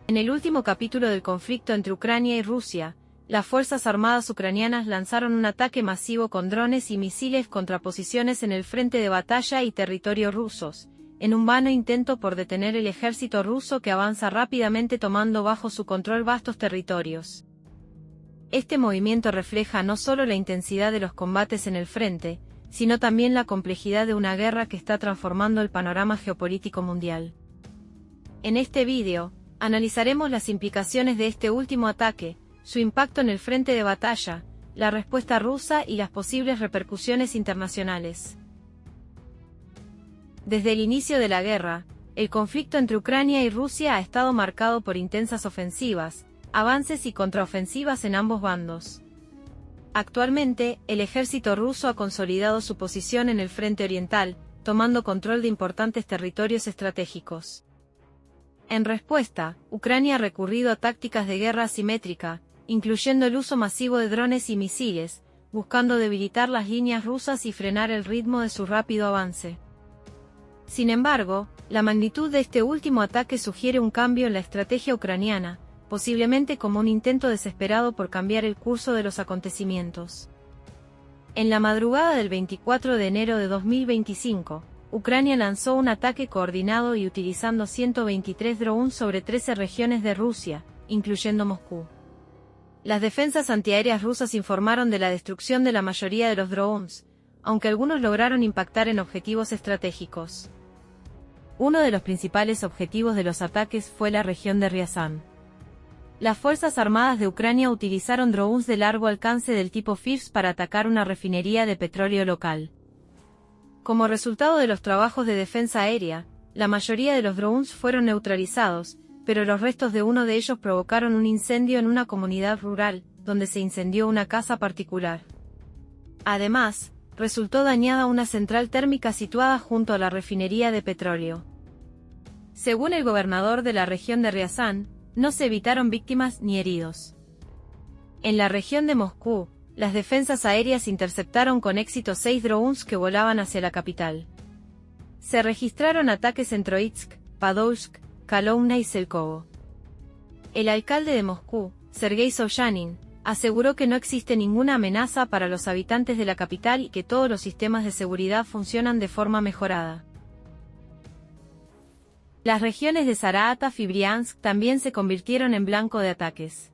En el último capítulo del conflicto entre Ucrania y Rusia, las Fuerzas Armadas ucranianas lanzaron un ataque masivo con drones y misiles contra posiciones en el frente de batalla y territorio rusos, en un vano intento por detener el ejército ruso que avanza rápidamente tomando bajo su control vastos territorios. Este movimiento refleja no solo la intensidad de los combates en el frente, sino también la complejidad de una guerra que está transformando el panorama geopolítico mundial. En este vídeo, analizaremos las implicaciones de este último ataque, su impacto en el frente de batalla, la respuesta rusa y las posibles repercusiones internacionales. Desde el inicio de la guerra, el conflicto entre Ucrania y Rusia ha estado marcado por intensas ofensivas, avances y contraofensivas en ambos bandos. Actualmente, el ejército ruso ha consolidado su posición en el frente oriental, tomando control de importantes territorios estratégicos. En respuesta, Ucrania ha recurrido a tácticas de guerra asimétrica, incluyendo el uso masivo de drones y misiles, buscando debilitar las líneas rusas y frenar el ritmo de su rápido avance. Sin embargo, la magnitud de este último ataque sugiere un cambio en la estrategia ucraniana, posiblemente como un intento desesperado por cambiar el curso de los acontecimientos. En la madrugada del 24 de enero de 2025, Ucrania lanzó un ataque coordinado y utilizando 123 drones sobre 13 regiones de Rusia, incluyendo Moscú. Las defensas antiaéreas rusas informaron de la destrucción de la mayoría de los drones, aunque algunos lograron impactar en objetivos estratégicos. Uno de los principales objetivos de los ataques fue la región de Ryazan. Las Fuerzas Armadas de Ucrania utilizaron drones de largo alcance del tipo FIRS para atacar una refinería de petróleo local. Como resultado de los trabajos de defensa aérea, la mayoría de los drones fueron neutralizados, pero los restos de uno de ellos provocaron un incendio en una comunidad rural, donde se incendió una casa particular. Además, resultó dañada una central térmica situada junto a la refinería de petróleo. Según el gobernador de la región de Ryazan, no se evitaron víctimas ni heridos. En la región de Moscú, las defensas aéreas interceptaron con éxito 6 drones que volaban hacia la capital. Se registraron ataques en Troitsk, Podolsk, Kolomna y Selkovo. El alcalde de Moscú, Sergei Sobyanin, aseguró que no existe ninguna amenaza para los habitantes de la capital y que todos los sistemas de seguridad funcionan de forma mejorada. Las regiones de Saratov y Briansk también se convirtieron en blanco de ataques.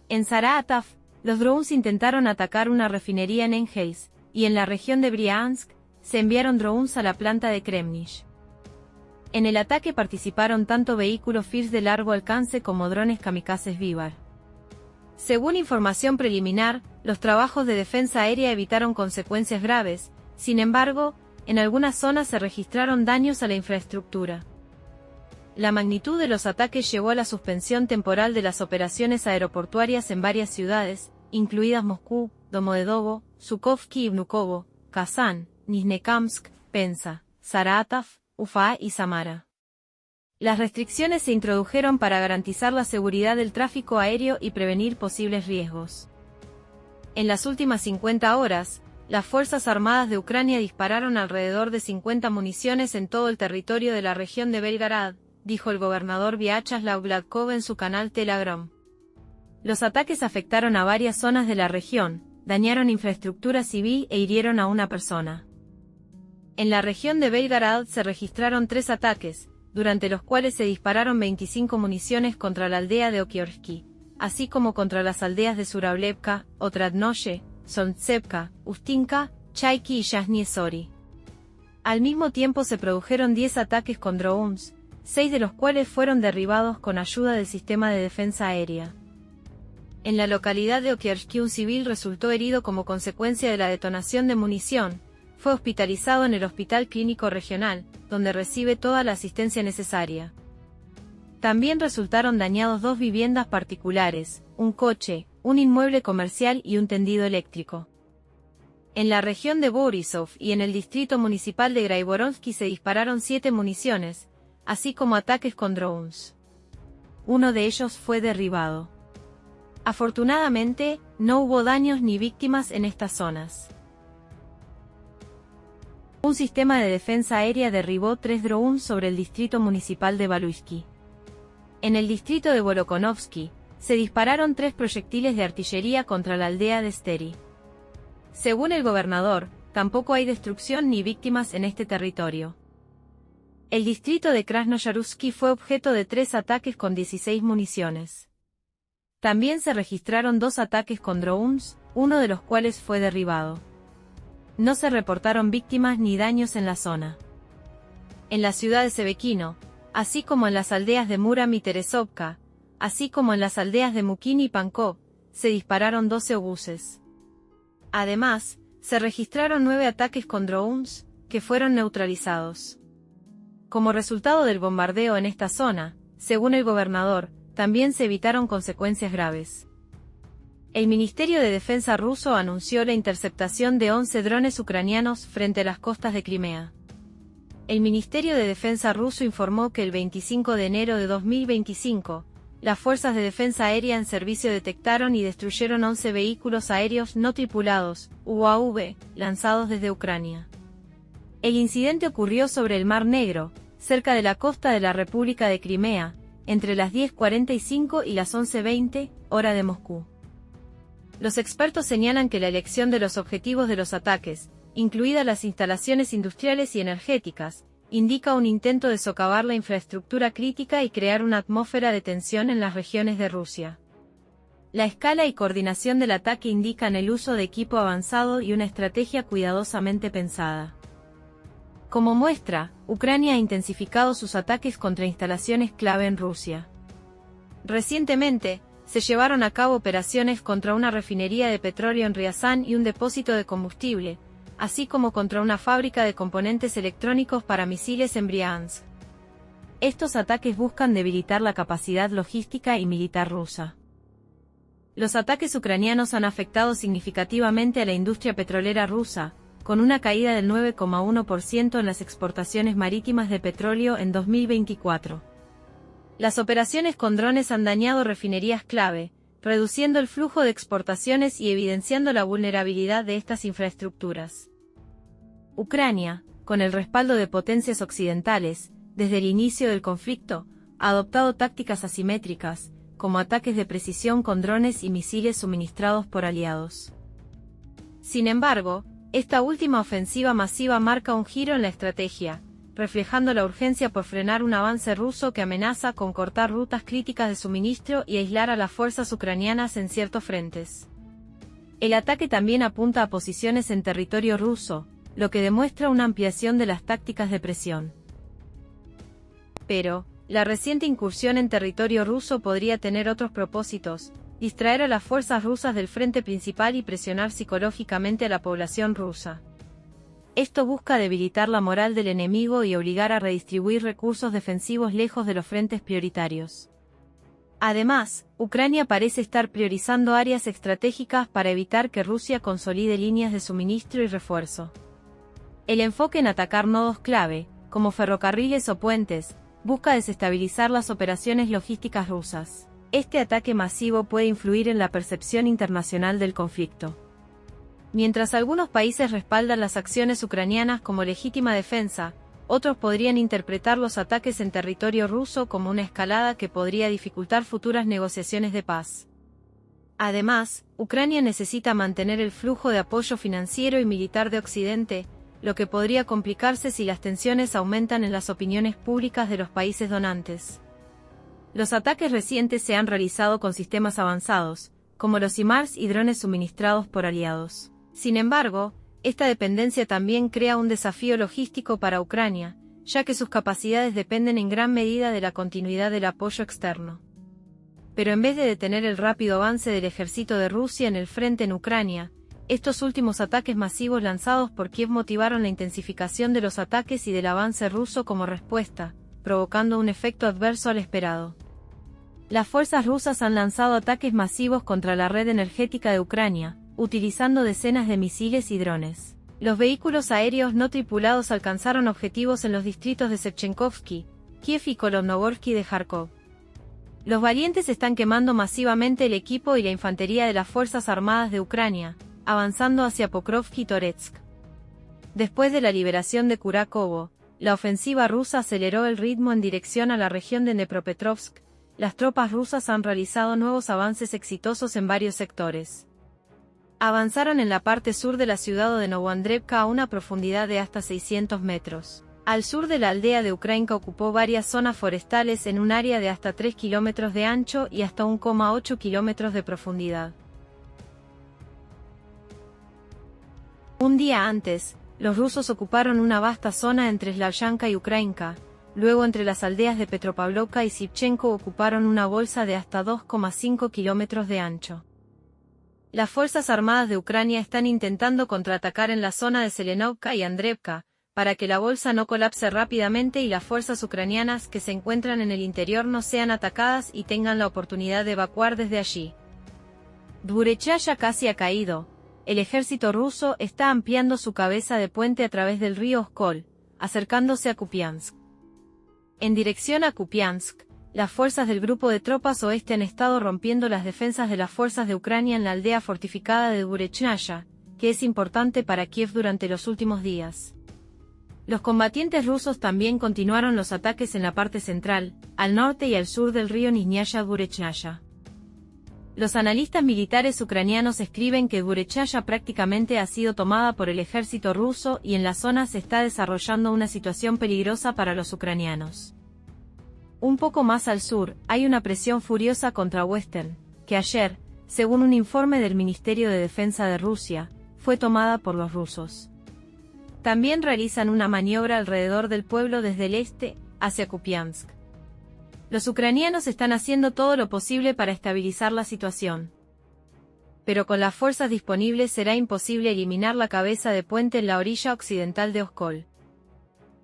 En Saratov, los drones intentaron atacar una refinería en Engels, y en la región de Briansk, se enviaron drones a la planta de Kremnich. En el ataque participaron tanto vehículos FIRS de largo alcance como drones kamikazes Vivar. Según información preliminar, los trabajos de defensa aérea evitaron consecuencias graves, sin embargo, en algunas zonas se registraron daños a la infraestructura. La magnitud de los ataques llevó a la suspensión temporal de las operaciones aeroportuarias en varias ciudades, incluidas Moscú, Domodedovo, Zhukovsky y Vnukovo, Kazán, Nizhnekamsk, Penza, Saratov, Ufa y Samara. Las restricciones se introdujeron para garantizar la seguridad del tráfico aéreo y prevenir posibles riesgos. En las últimas 50 horas, las Fuerzas Armadas de Ucrania dispararon alrededor de 50 municiones en todo el territorio de la región de Belgorod, dijo el gobernador Vyacheslav Gladkov en su canal Telegram. Los ataques afectaron a varias zonas de la región, dañaron infraestructura civil e hirieron a una persona. En la región de Belgorod se registraron 3 ataques, durante los cuales se dispararon 25 municiones contra la aldea de Okiorsky, así como contra las aldeas de Surablevka, Otradnoye, Solntsevka, Ustinka, Chayki y Yasny Zori. Al mismo tiempo se produjeron 10 ataques con drones, 6 de los cuales fueron derribados con ayuda del sistema de defensa aérea. En la localidad de Okiorsky un civil resultó herido como consecuencia de la detonación de munición, fue hospitalizado en el Hospital Clínico Regional, donde recibe toda la asistencia necesaria. También resultaron dañados 2 viviendas particulares, un coche, un inmueble comercial y un tendido eléctrico. En la región de Borisov y en el distrito municipal de Graivoronsky se dispararon 7 municiones, así como ataques con drones. Uno de ellos fue derribado. Afortunadamente, no hubo daños ni víctimas en estas zonas. Un sistema de defensa aérea derribó 3 drones sobre el distrito municipal de Baluisky. En el distrito de Volokhonovsky, se dispararon 3 proyectiles de artillería contra la aldea de Steri. Según el gobernador, tampoco hay destrucción ni víctimas en este territorio. El distrito de Krasnoyarutski fue objeto de 3 ataques con 16 municiones. También se registraron 2 ataques con drones, uno de los cuales fue derribado. No se reportaron víctimas ni daños en la zona. En la ciudad de Sebekino, así como en las aldeas de Muram y Teresovka, así como en las aldeas de Mukin y Pankov, se dispararon 12 obuses. Además, se registraron 9 ataques con drones, que fueron neutralizados. Como resultado del bombardeo en esta zona, según el gobernador, también se evitaron consecuencias graves. El Ministerio de Defensa ruso anunció la interceptación de 11 drones ucranianos frente a las costas de Crimea. El Ministerio de Defensa ruso informó que el 25 de enero de 2025, las Fuerzas de Defensa Aérea en servicio detectaron y destruyeron 11 vehículos aéreos no tripulados, UAV, lanzados desde Ucrania. El incidente ocurrió sobre el Mar Negro, cerca de la costa de la República de Crimea, entre las 10:45 y las 11:20, hora de Moscú. Los expertos señalan que la elección de los objetivos de los ataques, incluidas las instalaciones industriales y energéticas, indica un intento de socavar la infraestructura crítica y crear una atmósfera de tensión en las regiones de Rusia. La escala y coordinación del ataque indican el uso de equipo avanzado y una estrategia cuidadosamente pensada. Como muestra, Ucrania ha intensificado sus ataques contra instalaciones clave en Rusia. Recientemente, se llevaron a cabo operaciones contra una refinería de petróleo en Ryazán y un depósito de combustible, así como contra una fábrica de componentes electrónicos para misiles en Briansk. Estos ataques buscan debilitar la capacidad logística y militar rusa. Los ataques ucranianos han afectado significativamente a la industria petrolera rusa, con una caída del 9,1% en las exportaciones marítimas de petróleo en 2024. Las operaciones con drones han dañado refinerías clave, reduciendo el flujo de exportaciones y evidenciando la vulnerabilidad de estas infraestructuras. Ucrania, con el respaldo de potencias occidentales, desde el inicio del conflicto, ha adoptado tácticas asimétricas, como ataques de precisión con drones y misiles suministrados por aliados. Sin embargo, esta última ofensiva masiva marca un giro en la estrategia, reflejando la urgencia por frenar un avance ruso que amenaza con cortar rutas críticas de suministro y aislar a las fuerzas ucranianas en ciertos frentes. El ataque también apunta a posiciones en territorio ruso, lo que demuestra una ampliación de las tácticas de presión. Pero, la reciente incursión en territorio ruso podría tener otros propósitos: distraer a las fuerzas rusas del frente principal y presionar psicológicamente a la población rusa. Esto busca debilitar la moral del enemigo y obligar a redistribuir recursos defensivos lejos de los frentes prioritarios. Además, Ucrania parece estar priorizando áreas estratégicas para evitar que Rusia consolide líneas de suministro y refuerzo. El enfoque en atacar nodos clave, como ferrocarriles o puentes, busca desestabilizar las operaciones logísticas rusas. Este ataque masivo puede influir en la percepción internacional del conflicto. Mientras algunos países respaldan las acciones ucranianas como legítima defensa, otros podrían interpretar los ataques en territorio ruso como una escalada que podría dificultar futuras negociaciones de paz. Además, Ucrania necesita mantener el flujo de apoyo financiero y militar de Occidente, lo que podría complicarse si las tensiones aumentan en las opiniones públicas de los países donantes. Los ataques recientes se han realizado con sistemas avanzados, como los HIMARS y drones suministrados por aliados. Sin embargo, esta dependencia también crea un desafío logístico para Ucrania, ya que sus capacidades dependen en gran medida de la continuidad del apoyo externo. Pero en vez de detener el rápido avance del ejército de Rusia en el frente en Ucrania, estos últimos ataques masivos lanzados por Kiev motivaron la intensificación de los ataques y del avance ruso como respuesta, provocando un efecto adverso al esperado. Las fuerzas rusas han lanzado ataques masivos contra la red energética de Ucrania, utilizando decenas de misiles y drones. Los vehículos aéreos no tripulados alcanzaron objetivos en los distritos de Shevchenkovsky, Kiev y Kolomnogorsky de Kharkov. Los valientes están quemando masivamente el equipo y la infantería de las Fuerzas Armadas de Ucrania, avanzando hacia Pokrovsk y Toretsk. Después de la liberación de Kurakovo, la ofensiva rusa aceleró el ritmo en dirección a la región de Dnepropetrovsk, las tropas rusas han realizado nuevos avances exitosos en varios sectores. Avanzaron en la parte sur de la ciudad de Novoandrevka a una profundidad de hasta 600 metros. Al sur de la aldea de Ukrainka ocupó varias zonas forestales en un área de hasta 3 kilómetros de ancho y hasta 1,8 kilómetros de profundidad. Un día antes, los rusos ocuparon una vasta zona entre Slavyanka y Ukrainka. Luego entre las aldeas de Petropavlovka y Shevchenko ocuparon una bolsa de hasta 2,5 kilómetros de ancho. Las Fuerzas Armadas de Ucrania están intentando contraatacar en la zona de Selenovka y Andrevka, para que la bolsa no colapse rápidamente y las fuerzas ucranianas que se encuentran en el interior no sean atacadas y tengan la oportunidad de evacuar desde allí. Dvurechaya casi ha caído. El ejército ruso está ampliando su cabeza de puente a través del río Oskol, acercándose a Kupiansk. En dirección a Kupiansk, las fuerzas del grupo de tropas oeste han estado rompiendo las defensas de las fuerzas de Ucrania en la aldea fortificada de Dvurechaya, que es importante para Kiev durante los últimos días. Los combatientes rusos también continuaron los ataques en la parte central, al norte y al sur del río Nizhnyaya-Dvurechaya. Los analistas militares ucranianos escriben que Dvurechaya prácticamente ha sido tomada por el ejército ruso y en la zona se está desarrollando una situación peligrosa para los ucranianos. Un poco más al sur, hay una presión furiosa contra Western, que ayer, según un informe del Ministerio de Defensa de Rusia, fue tomada por los rusos. También realizan una maniobra alrededor del pueblo desde el este, hacia Kupiansk. Los ucranianos están haciendo todo lo posible para estabilizar la situación. Pero con las fuerzas disponibles será imposible eliminar la cabeza de puente en la orilla occidental de Oskol.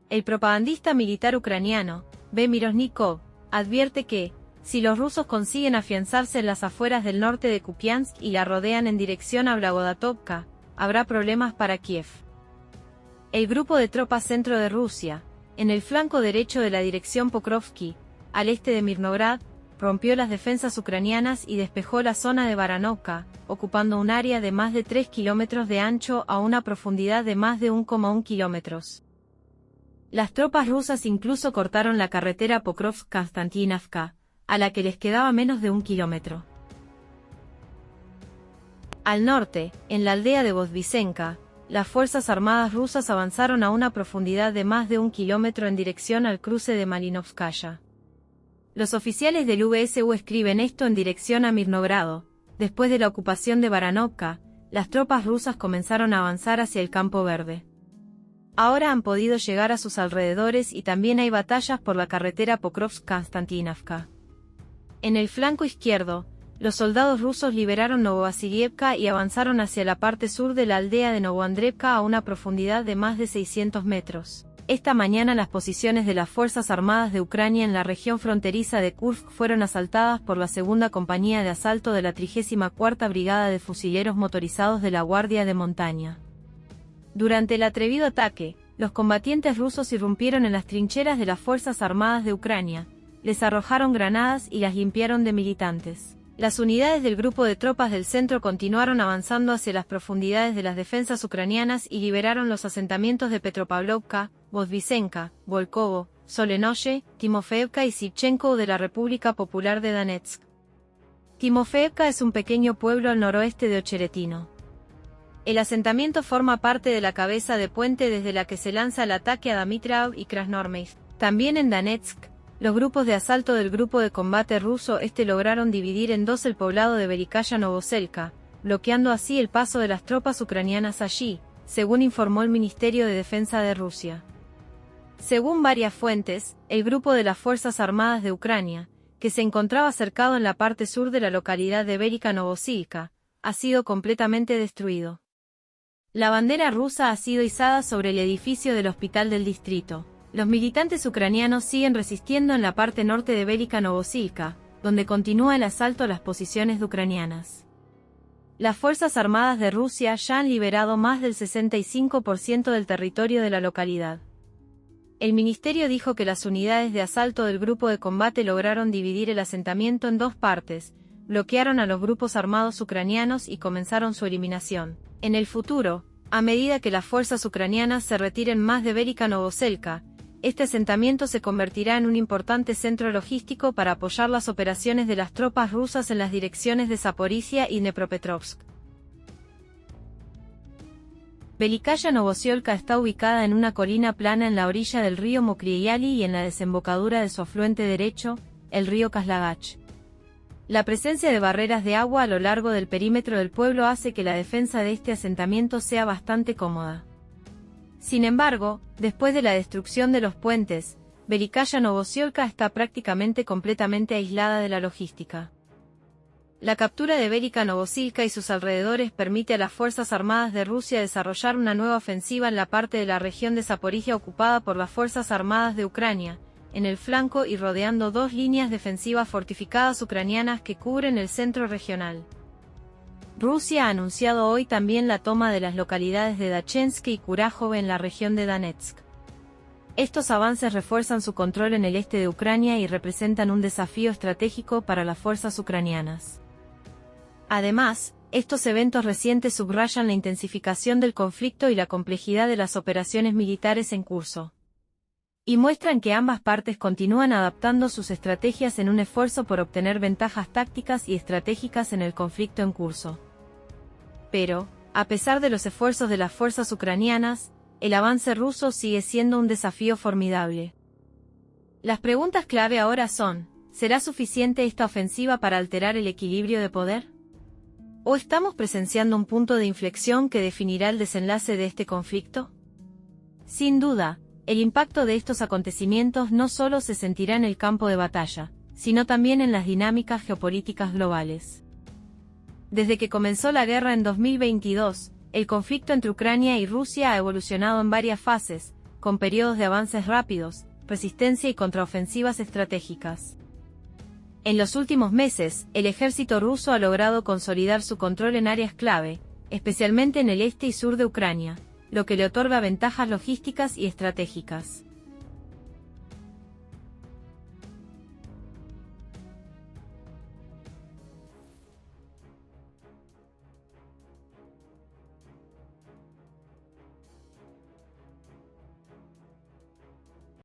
El propagandista militar ucraniano, B. Mirosnikov, advierte que, si los rusos consiguen afianzarse en las afueras del norte de Kupiansk y la rodean en dirección a Blagodatovka, habrá problemas para Kiev. El grupo de tropas centro de Rusia, en el flanco derecho de la dirección Pokrovsky, al este de Mirnograd, rompió las defensas ucranianas y despejó la zona de Baranovka, ocupando un área de más de 3 kilómetros de ancho a una profundidad de más de 1,1 kilómetros. Las tropas rusas incluso cortaron la carretera Pokrovsk-Konstantinivka, a la que les quedaba menos de 1 kilómetro. Al norte, en la aldea de Vozdvisenka, las Fuerzas Armadas rusas avanzaron a una profundidad de más de 1 kilómetro en dirección al cruce de Malinovskaya. Los oficiales del VSU escriben esto en dirección a Mirnogrado. Después de la ocupación de Baranovka, las tropas rusas comenzaron a avanzar hacia el Campo Verde. Ahora han podido llegar a sus alrededores y también hay batallas por la carretera Pokrovsk-Konstantinivka. En el flanco izquierdo, los soldados rusos liberaron Novovasilievka y avanzaron hacia la parte sur de la aldea de Novoandrevka a una profundidad de más de 600 metros. Esta mañana las posiciones de las Fuerzas Armadas de Ucrania en la región fronteriza de Kursk fueron asaltadas por la segunda compañía de asalto de la 34ª Brigada de Fusileros Motorizados de la Guardia de Montaña. Durante el atrevido ataque, los combatientes rusos irrumpieron en las trincheras de las Fuerzas Armadas de Ucrania, les arrojaron granadas y las limpiaron de militantes. Las unidades del grupo de tropas del centro continuaron avanzando hacia las profundidades de las defensas ucranianas y liberaron los asentamientos de Petropavlovka, Vozdvisenka, Volkovo, Solenoye, Timofeevka y Shevchenko de la República Popular de Donetsk. Timofeevka es un pequeño pueblo al noroeste de Ocheretino. El asentamiento forma parte de la cabeza de puente desde la que se lanza el ataque a Dmitrov y Krasnoarmeysk. También en Donetsk, los grupos de asalto del grupo de combate ruso lograron dividir en dos el poblado de Verikaya Novoselka, bloqueando así el paso de las tropas ucranianas allí, según informó el Ministerio de Defensa de Rusia. Según varias fuentes, el grupo de las Fuerzas Armadas de Ucrania, que se encontraba cercado en la parte sur de la localidad de Verika Novosilka, ha sido completamente destruido. La bandera rusa ha sido izada sobre el edificio del hospital del distrito. Los militantes ucranianos siguen resistiendo en la parte norte de Verika Novosilka, donde continúa el asalto a las posiciones ucranianas. Las Fuerzas Armadas de Rusia ya han liberado más del 65% del territorio de la localidad. El ministerio dijo que las unidades de asalto del grupo de combate lograron dividir el asentamiento en dos partes, bloquearon a los grupos armados ucranianos y comenzaron su eliminación. En el futuro, a medida que las fuerzas ucranianas se retiren más de Verika Novoselka, este asentamiento se convertirá en un importante centro logístico para apoyar las operaciones de las tropas rusas en las direcciones de Zaporizhia y Dnepropetrovsk. Velikaya Novosiolka está ubicada en una colina plana en la orilla del río Mokrieyali y en la desembocadura de su afluente derecho, el río Kaslagach. La presencia de barreras de agua a lo largo del perímetro del pueblo hace que la defensa de este asentamiento sea bastante cómoda. Sin embargo, después de la destrucción de los puentes, Velikaya Novosiolka está prácticamente completamente aislada de la logística. La captura de Velika Novosilka y sus alrededores permite a las Fuerzas Armadas de Rusia desarrollar una nueva ofensiva en la parte de la región de Zaporizhia ocupada por las Fuerzas Armadas de Ucrania, en el flanco y rodeando dos líneas defensivas fortificadas ucranianas que cubren el centro regional. Rusia ha anunciado hoy también la toma de las localidades de Dachensk y Kurakhove en la región de Donetsk. Estos avances refuerzan su control en el este de Ucrania y representan un desafío estratégico para las fuerzas ucranianas. Además, estos eventos recientes subrayan la intensificación del conflicto y la complejidad de las operaciones militares en curso. Y muestran que ambas partes continúan adaptando sus estrategias en un esfuerzo por obtener ventajas tácticas y estratégicas en el conflicto en curso. Pero, a pesar de los esfuerzos de las fuerzas ucranianas, el avance ruso sigue siendo un desafío formidable. Las preguntas clave ahora son, ¿será suficiente esta ofensiva para alterar el equilibrio de poder? ¿O estamos presenciando un punto de inflexión que definirá el desenlace de este conflicto? Sin duda, el impacto de estos acontecimientos no solo se sentirá en el campo de batalla, sino también en las dinámicas geopolíticas globales. Desde que comenzó la guerra en 2022, el conflicto entre Ucrania y Rusia ha evolucionado en varias fases, con periodos de avances rápidos, resistencia y contraofensivas estratégicas. En los últimos meses, el ejército ruso ha logrado consolidar su control en áreas clave, especialmente en el este y sur de Ucrania, lo que le otorga ventajas logísticas y estratégicas.